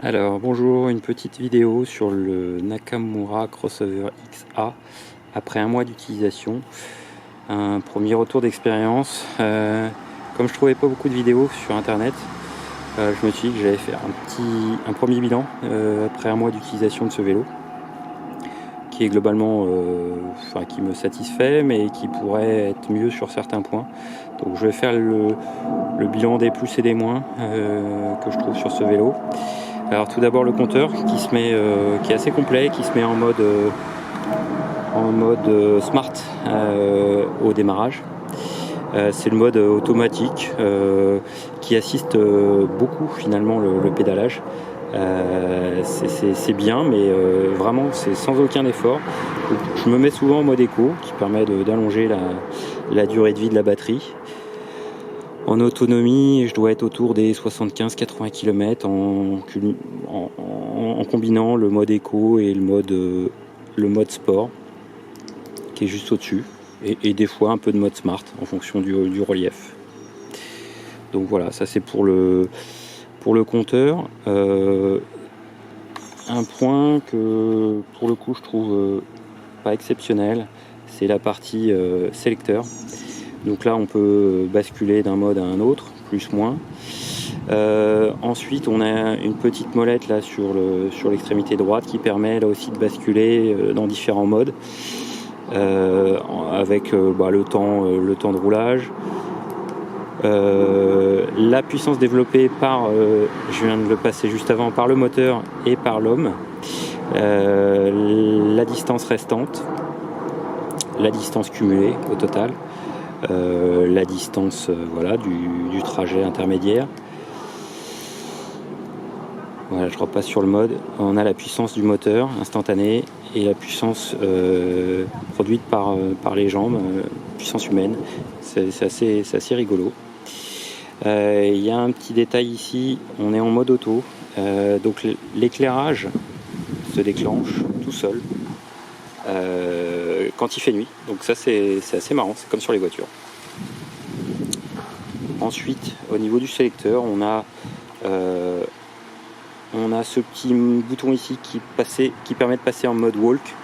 Alors bonjour, une petite vidéo sur le Nakamura Crossover XA après un mois d'utilisation. Un premier retour d'expérience. Comme je trouvais pas beaucoup de vidéos sur internet, je me suis dit que j'allais faire un premier bilan après un mois d'utilisation de ce vélo, qui est globalement qui me satisfait, mais qui pourrait être mieux sur certains points. Donc je vais faire le bilan des plus et des moins que je trouve sur ce vélo. Alors tout d'abord le compteur qui est assez complet, qui se met en mode smart au démarrage. C'est le mode automatique qui assiste beaucoup finalement le pédalage. C'est bien, mais vraiment c'est sans aucun effort. Je me mets souvent en mode éco qui permet d'allonger la durée de vie de la batterie. En autonomie, je dois être autour des 75-80 km en combinant le mode éco et le mode sport qui est juste au-dessus, et des fois un peu de mode smart en fonction du relief. Donc voilà, ça c'est pour le compteur. Un point que pour le coup je trouve pas exceptionnel, c'est la partie sélecteur. Donc là on peut basculer d'un mode à un autre, plus moins. Ensuite on a une petite molette là sur l'extrémité droite qui permet là aussi de basculer dans différents modes avec le temps de roulage. La puissance développée je viens de le passer juste avant, par le moteur et par l'homme. La distance restante, la distance cumulée au total. La distance du trajet intermédiaire. Voilà, je repasse sur le mode. On a la puissance du moteur instantanée et la puissance produite par les jambes, puissance humaine. C'est assez rigolo. Il y a un petit détail ici, on est en mode auto, donc l'éclairage se déclenche tout seul quand il fait nuit, donc ça c'est assez marrant, c'est comme sur les voitures. Ensuite au niveau du sélecteur, on a ce petit bouton ici qui permet de passer en mode walk,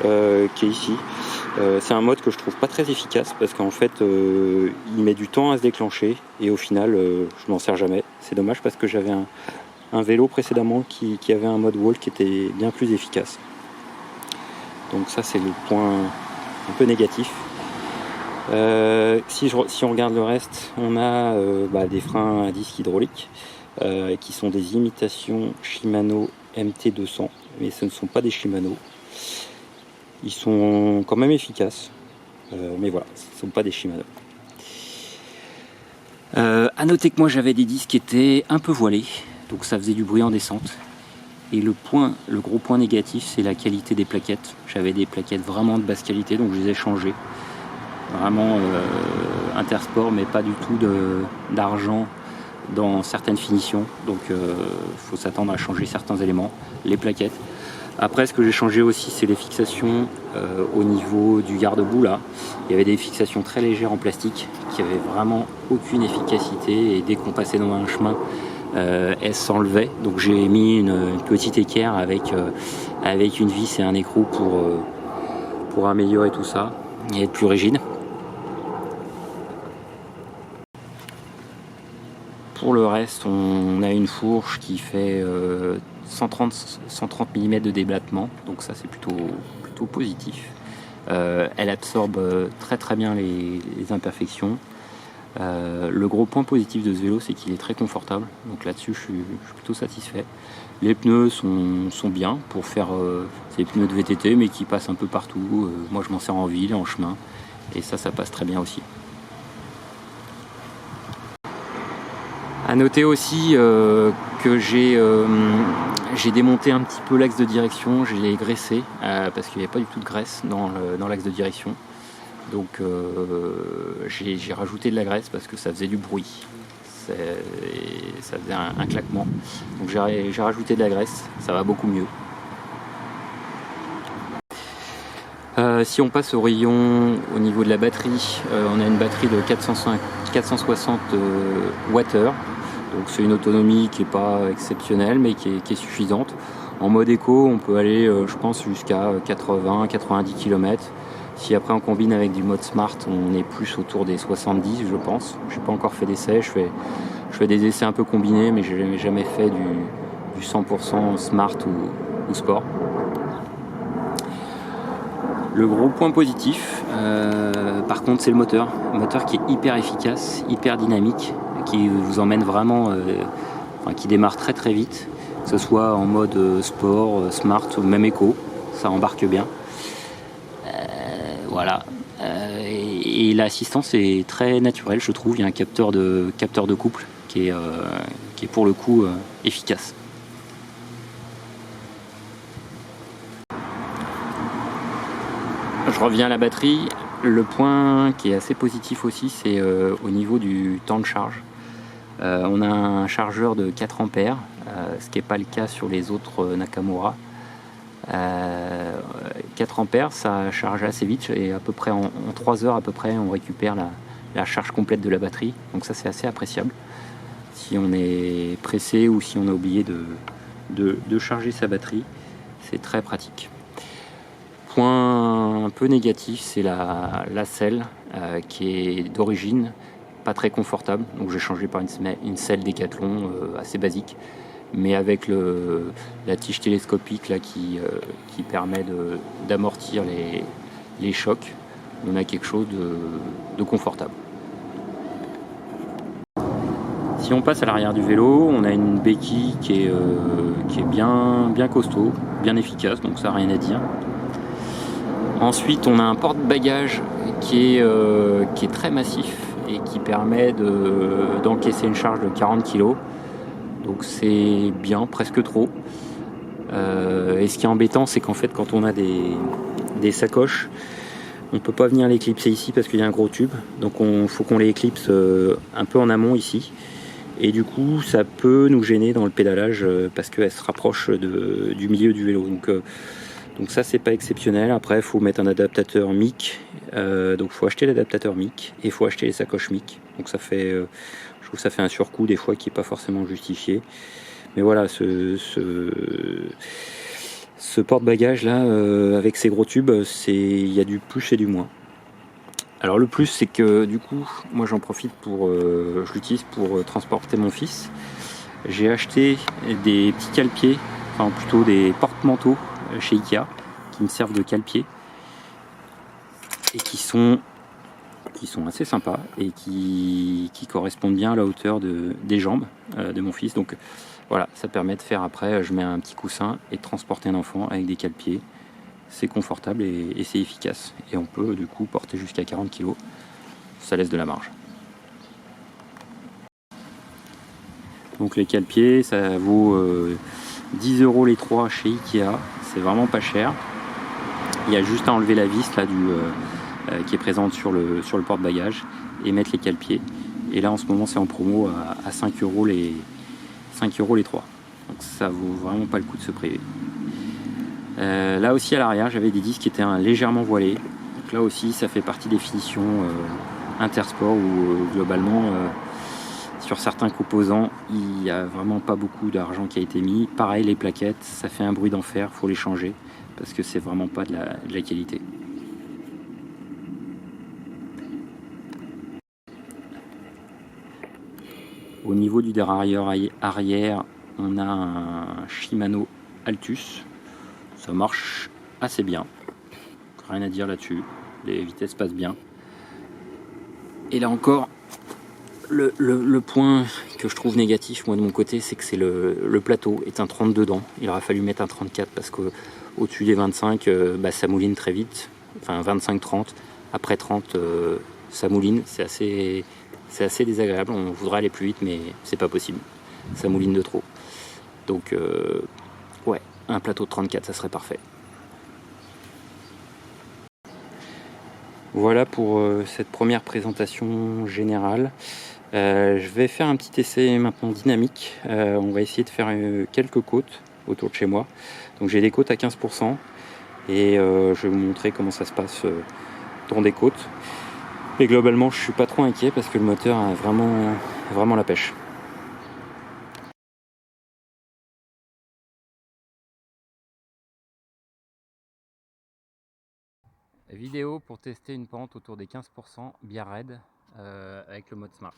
qui est ici. C'est un mode que je trouve pas très efficace parce qu'en fait il met du temps à se déclencher et au final je m'en sers jamais. C'est dommage parce que j'avais un vélo précédemment qui avait un mode walk qui était bien plus efficace. Donc ça c'est le point un peu négatif. Si on regarde le reste, on a des freins à disque hydrauliques qui sont des imitations Shimano MT200, mais ce ne sont pas des Shimano. Ils sont quand même efficaces, mais voilà, ce ne sont pas des Shimano. À noter que moi j'avais des disques qui étaient un peu voilés, donc ça faisait du bruit en descente. Et le gros point négatif, c'est la qualité des plaquettes. J'avais des plaquettes vraiment de basse qualité, donc je les ai changées. Vraiment Intersport, mais pas du tout d'argent dans certaines finitions. Donc faut s'attendre à changer certains éléments, les plaquettes. Après, ce que j'ai changé aussi, c'est les fixations au niveau du garde-boue là. Il y avait des fixations très légères en plastique qui avaient vraiment aucune efficacité, et dès qu'on passait dans un chemin, elles s'enlevaient. Donc j'ai mis une petite équerre avec une vis et un écrou pour améliorer tout ça et être plus rigide. Pour le reste, on a une fourche qui fait 130 mm de débattement, donc ça c'est plutôt positif. Elle absorbe très très bien les imperfections. Le gros point positif de ce vélo, c'est qu'il est très confortable, donc là-dessus je suis plutôt satisfait. Les pneus sont bien pour faire ces pneus de VTT, mais qui passent un peu partout. Moi je m'en sers en ville, en chemin, et ça passe très bien aussi. À noter aussi que j'ai démonté un petit peu l'axe de direction, je l'ai graissé parce qu'il n'y avait pas du tout de graisse dans l'axe de direction. Donc j'ai rajouté de la graisse parce que ça faisait du bruit, ça faisait un claquement. Donc j'ai rajouté de la graisse, ça va beaucoup mieux. Si on passe au rayon au niveau de la batterie, on a une batterie de 460 Wh. Donc c'est une autonomie qui n'est pas exceptionnelle mais qui est suffisante. En mode éco, on peut aller, je pense, jusqu'à 80-90 km. Si après on combine avec du mode smart, on est plus autour des 70, je pense. Je n'ai pas encore fait d'essai, je fais des essais un peu combinés, mais je n'ai jamais fait du 100% smart ou sport. Le gros point positif, par contre, c'est le moteur. Un moteur qui est hyper efficace, hyper dynamique, qui vous emmène vraiment, qui démarre très très vite, que ce soit en mode sport, smart ou même éco, ça embarque bien. Voilà. Et l'assistance est très naturelle, je trouve. Il y a un capteur de couple qui est pour le coup efficace. Je reviens à la batterie. Le point qui est assez positif aussi, c'est au niveau du temps de charge. On a un chargeur de 4 ampères, ce qui n'est pas le cas sur les autres Nakamura. 4 ampères, ça charge assez vite et à peu près en 3 heures à peu près, on récupère la charge complète de la batterie. Donc ça, c'est assez appréciable. Si on est pressé ou si on a oublié de charger sa batterie, c'est très pratique. Point un peu négatif, c'est la selle qui est d'origine pas très confortable. Donc j'ai changé par une selle Decathlon assez basique, mais avec la tige télescopique là, qui permet d'amortir les chocs, on a quelque chose de confortable. Si on passe à l'arrière du vélo, on a une béquille qui est bien costaud, bien efficace, donc ça, rien à dire. Ensuite, on a un porte-bagages qui est très massif et qui permet d'encaisser une charge de 40 kg. Donc c'est bien, presque trop. Et ce qui est embêtant, c'est qu'en fait, quand on a des sacoches, on ne peut pas venir l'éclipser ici parce qu'il y a un gros tube. Donc il faut qu'on les éclipse un peu en amont ici. Et du coup, ça peut nous gêner dans le pédalage parce qu'elle se rapproche du milieu du vélo. Donc ça, c'est pas exceptionnel. Après, il faut mettre un adaptateur MIC. Donc il faut acheter l'adaptateur MIC et il faut acheter les sacoches MIC. Donc ça fait, je trouve que ça fait un surcoût des fois qui n'est pas forcément justifié. Mais voilà, ce porte-bagages là, avec ces gros tubes, il y a du plus et du moins. Alors le plus, c'est que du coup, moi j'en profite je l'utilise pour transporter mon fils. J'ai acheté des petits cale-pieds, enfin plutôt des porte-manteaux chez Ikea, qui me servent de cale-pied et qui sont assez sympas et qui correspondent bien à la hauteur des jambes de mon fils. Donc voilà, ça permet de faire après, je mets un petit coussin et de transporter un enfant avec des cale-pieds. C'est confortable et c'est efficace. Et on peut du coup porter jusqu'à 40 kg. Ça laisse de la marge. Donc les cale-pieds, ça vaut 10 € les 3 chez Ikea. C'est vraiment pas cher. Il y a juste à enlever la vis là, qui est présente sur le porte-bagages et mettre les cale-pieds. Et là en ce moment c'est en promo à 5 € les 3. Donc ça vaut vraiment pas le coup de se priver. Là aussi à l'arrière j'avais des disques qui étaient légèrement voilés. Donc là aussi ça fait partie des finitions Intersport où globalement sur certains composants il n'y a vraiment pas beaucoup d'argent qui a été mis. Pareil les plaquettes, ça fait un bruit d'enfer, faut les changer parce que c'est vraiment pas de la qualité. Au niveau du dérailleur arrière, on a un Shimano Altus. Ça marche assez bien. Rien à dire là-dessus. Les vitesses passent bien. Et là encore, le point que je trouve négatif, moi de mon côté, c'est que le plateau est un 32 dents. Il aurait fallu mettre un 34 parce qu'au-dessus des 25, ça mouline très vite. Enfin 25-30. Après 30, ça mouline. C'est assez désagréable. On voudrait aller plus vite, mais c'est pas possible. Ça mouline de trop. Donc, ouais, un plateau de 34, ça serait parfait. Voilà pour cette première présentation générale. Je vais faire un petit essai maintenant dynamique. On va essayer de faire quelques côtes autour de chez moi. Donc j'ai des côtes à 15% et je vais vous montrer comment ça se passe dans des côtes. Et globalement, je suis pas trop inquiet parce que le moteur a vraiment la pêche. Vidéo pour tester une pente autour des 15% bien raide avec le mode Smart.